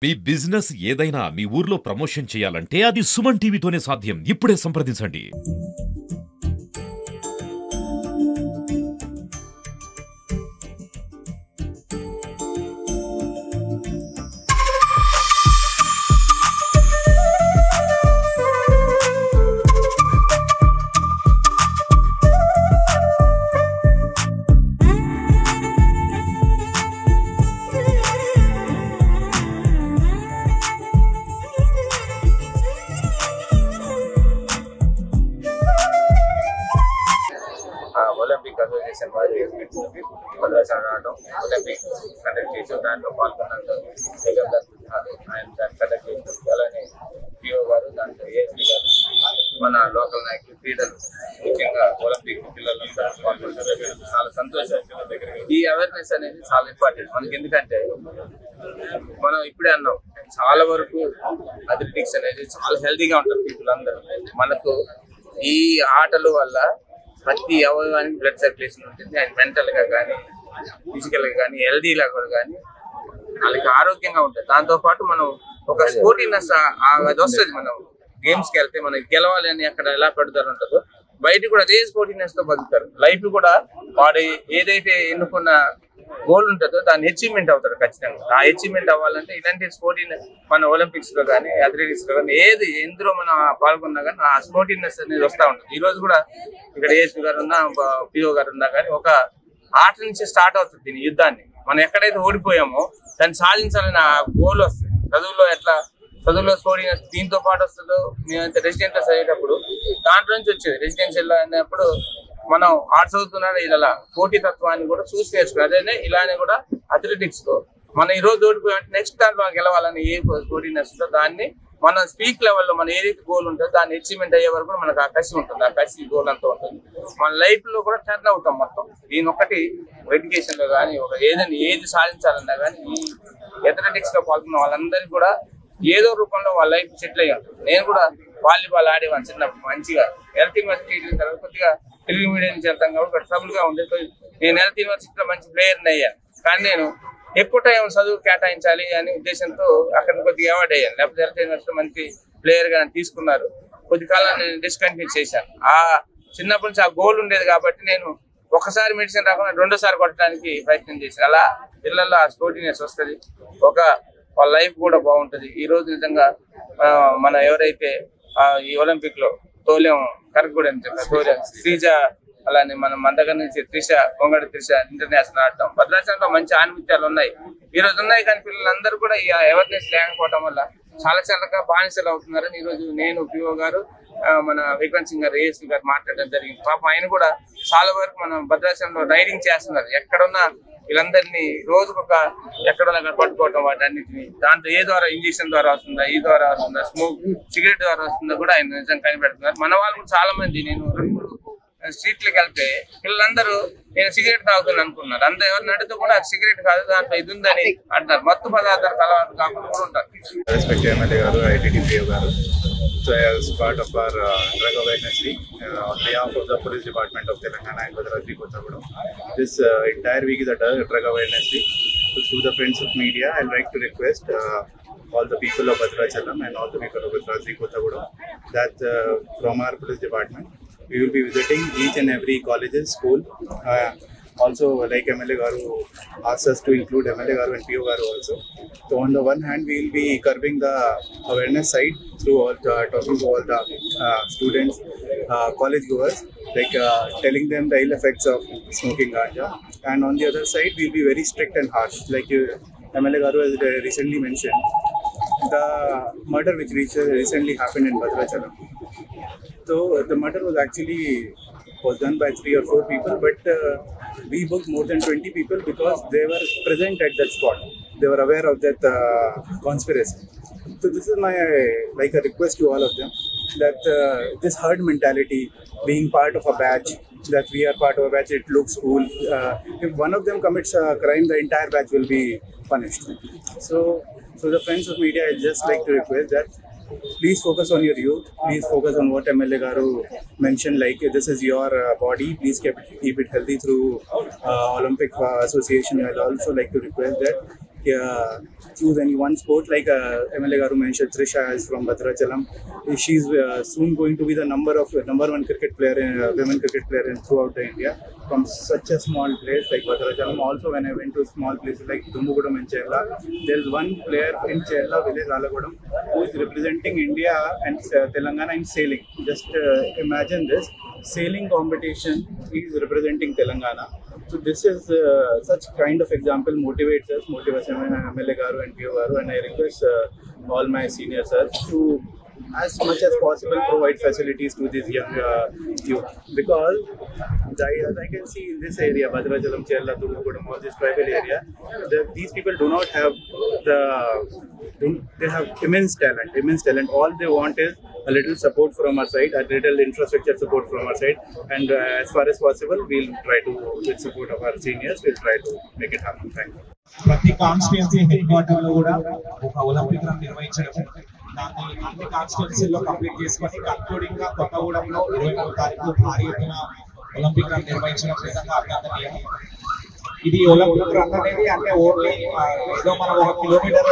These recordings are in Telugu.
మీ బిజినెస్ ఏదైనా మీ ఊర్లో ప్రమోషన్ చేయాలంటే అది సుమన్ టీవీతోనే సాధ్యం. ఇప్పుడే సంప్రదించండి. ఒలింపిక్ అసోసియేషన్ వారి ప్రదర్శన రావడం, ఒలింపిక్ కండక్ట్ చేసిన దాంట్లో పాల్గొన్నందుకు ఆయన దాన్ని కండక్ట్ చేసినందుకు, అలానే పిఓ గారు, దాంట్లో ఏఎస్పీ గారు, మన లోకల్ నాయకులు, క్రీడలు, ముఖ్యంగా ఒలింపిక్ పిల్లలంతా పాల్గొంటారు. చాలా సంతోషం. ఈ అవేర్నెస్ అనేది చాలా ఇంపార్టెంట్ మనకి. ఎందుకంటే మనం ఇప్పుడే అన్నాం, చాలా వరకు అథ్లెటిక్స్ అనేది చాలా హెల్తీగా ఉంటారు పీపుల్ అందరూ. మనకు ఈ ఆటల వల్ల ప్రతి అవయవానికి బ్లడ్ సర్క్యులేషన్ ఉంటుంది. అండ్ మెంటల్ గా కానీ, ఫిజికల్ గా కానీ, హెల్దీలా కూడా కానీ వాళ్ళకి ఆరోగ్యంగా ఉంటుంది. దాంతో పాటు మనం ఒక స్పోర్టివ్నెస్ అది వస్తుంది. మనం గేమ్స్ కి వెళ్తే మనకి గెలవాలి అని అక్కడ ఎలా పెడతారు ఉంటుందో, బయట కూడా అదే స్పోర్టివ్నెస్ తో బతుకుతారు. లైఫ్ కూడా వాడు ఏదైతే ఎన్నుకున్న గోల్ ఉంటుందో దాన్ని అచీవ్మెంట్ అవుతారు ఖచ్చితంగా. ఆ అచీవ్మెంట్ అవ్వాలంటే ఇలాంటి స్పోర్టివ్నెస్ మన ఒలింపిక్స్ లో కానీ, అథ్లెటిక్స్ లో కానీ, ఏది ఎందులో మనం పాల్గొన్నా కానీ ఆ స్పోర్టివ్నెస్ అనేది వస్తూ ఉంటుంది. ఈ రోజు కూడా ఇక్కడ ఏఎస్పీ గారు ఉన్నా, పిఓ గారు ఉన్నా కానీ ఒక ఆట నుంచి స్టార్ట్ అవుతుంది దీని యుద్ధాన్ని. మనం ఎక్కడైతే ఓడిపోయామో దాన్ని సాధించాలని ఆ గోల్ వస్తుంది. చదువులో స్పోర్టివ్నెస్ దీంతో పాటు వస్తుందో, మేమైతే రెసిడెంట్ చదివేటప్పుడు దాంట్లో నుంచి వచ్చేది. రెసిడెన్షియల్ అనేప్పుడు మనం ఆర్ట్స్ చదువుతున్నా ఇలా పోటీతత్వాన్ని కూడా చూసి నేర్చుకున్నాం. అదే ఇలానే కూడా అథ్లెటిక్స్ లో మనం ఈ రోజు ఓడిపోయామంటే నెక్స్ట్ దాంట్లో గెలవాలని ఏ పోటీనెస్ ఉందో దాన్ని మన స్పీక్ లెవెల్లో మన ఏదైతే గోల్ ఉంటుందో దాన్ని అచీవ్మెంట్ అయ్యే వరకు మనకు ఆ కసి ఉంటుంది. ఆ కసి గోల్ అంతా ఉంటుంది. మన లైఫ్ లో కూడా టర్న్ అవుతాం మొత్తం. దీని ఒకటి ఎడ్యుకేషన్ లో కానీ, ఒక ఏది సాధించాలన్నా కానీ ఈ అథ్లెటిక్స్ లో పాల్గొన్న వాళ్ళందరికీ కూడా ఏదో రూపంలో వాళ్ళ లైఫ్ సెటిల్ అయ్యి ఉంటుంది. నేను కూడా వాలీబాల్ ఆడేవాడిని చిన్నప్పుడు మంచిగా. హెల్త్ యూనివర్సిటీ తర్వాత కొద్దిగా తెలుగు మీడియం నుంచి వెళ్తాం కాబట్టి ట్రబుల్ గా ఉండేది. నేను హెల్త్ యూనివర్సిటీలో మంచి ప్లేయర్ని అయ్యాను. కానీ నేను ఎక్కువ టైం చదువు కేటాయించాలి అనే ఉద్దేశంతో అక్కడ కొద్దిగా అవార్డ్ అయ్యాను. లేకపోతే హెల్త్ యూనివర్సిటీలో మంచి ప్లేయర్ గా తీసుకున్నారు. కొద్ది కాలం నేను డిస్కంటిన్యూ చేశాను. ఆ చిన్నప్పటి నుంచి ఆ గోల్ ఉండేది కాబట్టి నేను ఒకసారి మెడిసిన్ రాకుండా రెండోసారి కొట్టడానికి ప్రయత్నం చేశాను. అలా పిల్లల్లో ఆ స్పోర్టివ్నెస్ వస్తుంది. వాళ్ళ లైఫ్ కూడా బాగుంటుంది. ఈ రోజు నిజంగా మన ఎవరైతే ఈ ఒలింపిక్ లో తోలేం కరెక్ట్ అని చెప్పారు, తోలేం శ్రీజ, అలానే మనం మన దగ్గర నుంచి కొంగడి త్రిష ఇంటర్నేషనల్ ఆడటం, భద్రాచలంలో మంచి ఆనిమిత్యాలు ఉన్నాయి ఈ రోజు ఉన్నాయి. కానీ పిల్లలందరూ కూడా ఈ అవేర్నెస్ లేకపోవడం వల్ల చాలా బానిసలు అవుతున్నారని ఈ రోజు నేను, పిఓ గారు, మన విక్రమ్ సింగ్ గారు, ఏఎస్పీ గారు మాట్లాడడం జరిగింది. పాపం ఆయన కూడా చాలా వరకు మనం భద్రాచలంలో రైడింగ్ చేస్తున్నారు. ఎక్కడున్నా వీళ్ళందరినీ రోజుకొక ఎక్కడున్నా పట్టుకోవటం, వాటన్నిటిని దాంట్లో ఏ ద్వారా ఇంజక్షన్ ద్వారా వస్తుందా, ఈ ద్వారా వస్తుందా, స్మోక్ సిగరెట్ ద్వారా వస్తుందా కూడా ఆయన నిజంగా కనిపెడుతున్నారు. మన వాళ్ళు కూడా చాలా మంది, నేను 2-3 స్ట్రీట్లకు వెళ్తే పిల్లలందరూ నేను సిగరెట్ తాగుతాను అనుకున్నారు. అందరూ ఎవరిని అడిగితే కూడా అది సిగరెట్ కాదు, దాంట్లో ఇది ఉందని అంటారు. మత్తు పదార్థాలకు అలవాటు కాకుండా కూడా ఉంటారు. Respect MLA garu, ITDPO garu. So as part of our drug awareness week, on behalf of the Police Department of Telangana and Bhadrachari Kothagudem, this entire week is a drug awareness week. So through the friends of media, I'd like to request all the people of Bhadrachalam and all the people of Bhadrachari Kothagudem that from our police department, we will be visiting each and every colleges, school. Also, like MLA Garu asked us to include MLA Garu and PO Garu also. So on the one hand, we will be curbing the awareness side through talking to all the students, college goers, like telling them the ill effects of smoking ganja. And on the other side, we will be very strict and harsh. Like MLA Garu has recently mentioned, the murder which recently happened in Bhadrachalam. So the murder was done by 3 or 4 people, but we booked more than 20 people because they were present at that spot. They were aware of that conspiracy. So this is my a request to all of them that this herd mentality, being part of a batch, that we are part of a batch, it looks cool. If one of them commits a crime, the entire batch will be punished. So the friends of media, I just like to request that please focus on your youth. Please focus on what MLA Garu mentioned, like this is your body. Please keep it healthy through Olympic Association. I'd also like to request that choose any one sport. Like MLA Garu mentioned, Trisha is from Bhadrachalam. She's soon going to be the number one cricket player, women cricket player throughout India, from such a small place like Bhadrachalam. Also, when I went to small places like Dumbugudam and Chella, there is one player in Chella village, Alagodam, who is representing India and Telangana in sailing. Just imagine this, sailing competition, he is representing Telangana. So this is such kind of example motivates MLA Garu and PO Garu, and I request all my seniors to as much as possible provide facilities to these young youth, because as I can see in this area, Bhadrachalam, Chella, Dumbugudam, all this tribal area, these people do not have they have immense talent. All they want is a little support from our side, a little infrastructure support from our side, and as far as possible, we'll try to, with support of our seniors, we'll try to make it happen. Thank you. ప్రతి కాన్స్టిట్యున్సీ హెడ్ క్వార్టర్ లో కూడా ఒక ఒలింపిక్ రన్ నిర్వహించడం, దాన్ని అన్ని కాన్స్టిట్యున్సీల్లో కంప్లీట్ చేసుకొని కన్క్లూడింగ్ గా కొత్తగూడెంలో 23వ తారీఖు భారీ ఎత్తున ఒలింపిక్ రన్ నిర్వహించడం నిజంగా అభినందనీయం. ఇది ఒలింపిక్ రన్ అనేది అంటే ఓన్లీ ఏదో మనం 1 కిలోమీటర్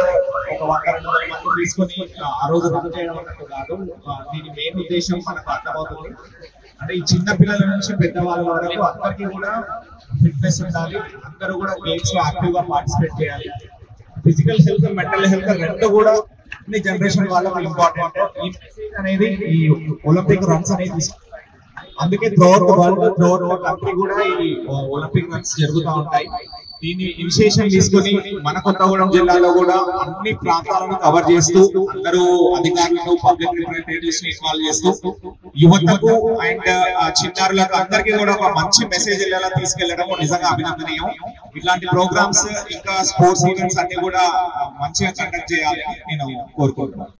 ఒక 100-200 మంది తీసుకొని ఆ రోజు రన్ చేయడం అన్నట్టు కాదు. దీని మెయిన్ ఉద్దేశం మనకు అర్థమవుతుంది. అంటే ఈ చిన్న పిల్లల నుంచి పెద్దవాళ్ళ వరకు అందరికీ కూడా ఫిట్నెస్ ఉండాలి, అందరూ కూడా గేమ్స్ లో యాక్టివ్ గా పార్టిసిపేట్ చేయాలి. ఫిజికల్ హెల్త్, మెంటల్ హెల్త్ రెండు కూడా ఈ జనరేషన్ వాళ్ళకు ఇంపార్టెంట్. ఈ అనేది ఈ ఒలింపిక్ రన్స్ అనేది అందుకే త్రూఅవుట్ వరల్డ్, త్రూఅవుట్ కంట్రీ కూడా ఈ ఒలింపిక్ రన్స్ జరుగుతూ ఉంటాయి. దీన్ని ఇనిషియేషన్ తీసుకొని మన కొత్తగూడెం జిల్లాలో కూడా అన్ని ప్రాంతాలను కవర్ చేస్తూ అందరూ అధికారులను, పబ్లిక్ రిప్రజెంటేటివ్స్ ని ఇన్వాల్వ్ చేస్తూ యువతకు అండ్ చిన్నారులకు అందరికీ కూడా ఒక మంచి మెసేజ్ ఇలా తీసుకెళ్లడం నిజంగా అభినందనీయం. ఇట్లాంటి ప్రోగ్రామ్స్ ఇంకా స్పోర్ట్స్ ఈవెంట్స్ అన్ని కూడా మంచిగా కండక్ట్ చేయాలని నేను కోరుకుంటున్నాను.